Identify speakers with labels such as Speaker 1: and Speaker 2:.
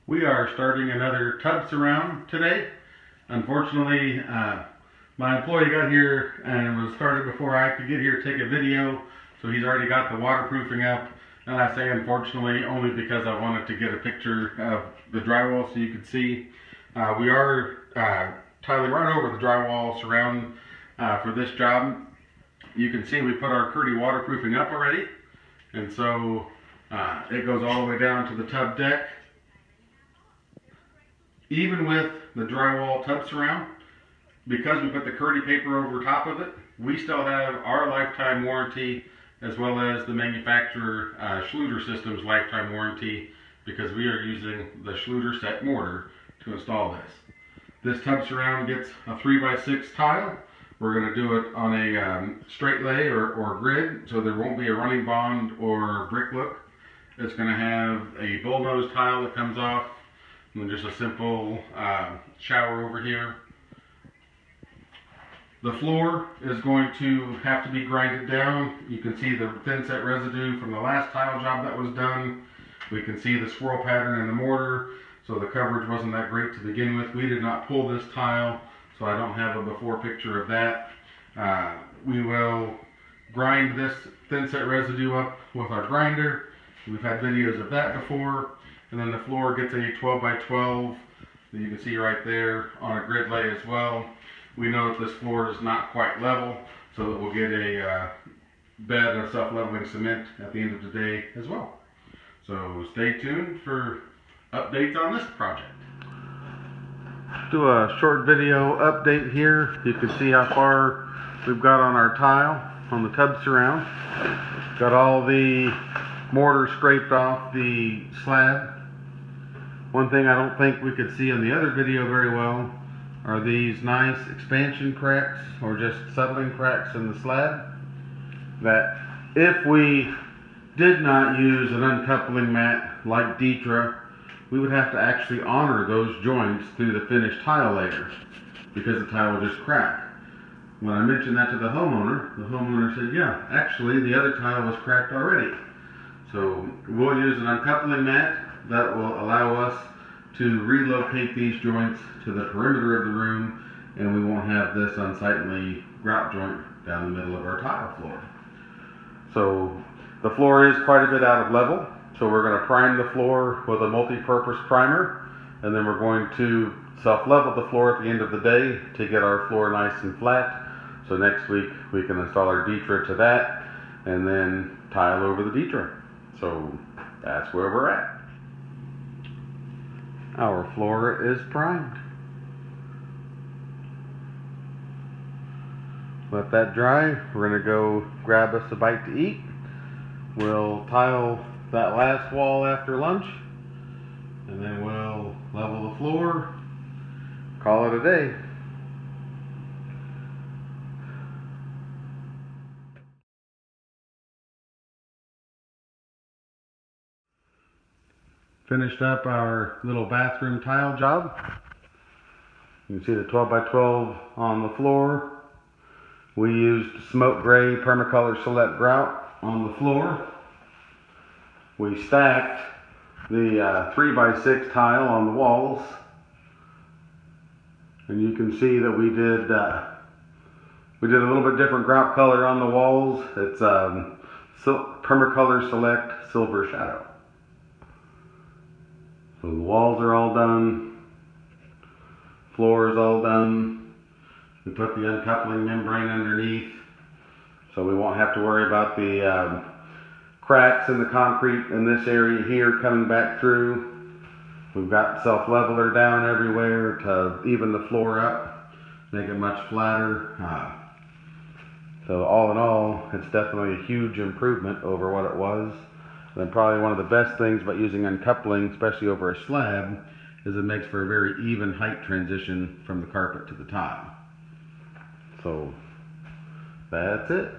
Speaker 1: We are starting another tub surround today. Unfortunately, my employee got here and was started before I could get here to take a video, so he's already got the waterproofing up. And I say unfortunately only because I wanted to get a picture of the drywall so you could see. We are tiling right over the drywall surround for this job. You can see we put our Kerdi waterproofing up already, and so it goes all the way down to the tub deck. Even with the drywall tub surround, because we put the Kerdi paper over top of it, we still have our lifetime warranty as well as the manufacturer Schluter Systems lifetime warranty, because we are using the Schluter set mortar to install this. This tub surround gets a 3x6 tile. We're going to do it on a straight lay or grid, so there won't be a running bond or brick look. It's going to have a bullnose tile that comes off, and then just a simple shower over here. The floor is going to have to be grinded down. You can see the thin set residue from the last tile job that was done. We can see the swirl pattern in the mortar, so the coverage wasn't that great to begin with. We did not pull this tile, so I don't have a before picture of that. We will grind this thin set residue up with our grinder. We've had videos of that before. And then the floor gets a 12 by 12 that you can see right there on a grid lay as well. We know that this floor is not quite level, so that we'll get a bed of self-leveling cement at the end of the day as well. So stay tuned for updates on this project. Do a short video update here. You can see how far we've got on our tile on the tub surround. Got all the mortar scraped off the slab. One thing I don't think we could see on the other video very well are these nice expansion cracks or just settling cracks in the slab, that if we did not use an uncoupling mat like Ditra, we would have to actually honor those joints through the finished tile layer, because the tile will just crack. When I mentioned that to the homeowner said, yeah, actually the other tile was cracked already. So we'll use an uncoupling mat that will allow us to relocate these joints to the perimeter of the room, and we won't have this unsightly grout joint down the middle of our tile floor. So the floor is quite a bit out of level, so we're going to prime the floor with a multi-purpose primer, and then we're going to self-level the floor at the end of the day to get our floor nice and flat. So next week we can install our Ditra to that and then tile over the Ditra. So that's where we're at. Our floor is primed. Let that dry. We're going to go grab us a bite to eat. We'll tile that last wall after lunch, and then we'll level the floor, call it a day. Finished up our little bathroom tile job. You can see the 12 by 12 on the floor. We used smoke gray PermaColor Select grout on the floor. We stacked the 3 by 6 tile on the walls. And you can see that we did a little bit different grout color on the walls. It's PermaColor Select Silver Shadow. So the walls are all done, floor is all done. We put the uncoupling membrane underneath, so we won't have to worry about the cracks in the concrete in this area here coming back through. We've got self-leveler down everywhere to even the floor up, make it much flatter. So all in all, it's definitely a huge improvement over what it was. And probably one of the best things about using uncoupling, especially over a slab, is it makes for a very even height transition from the carpet to the tile. So that's it.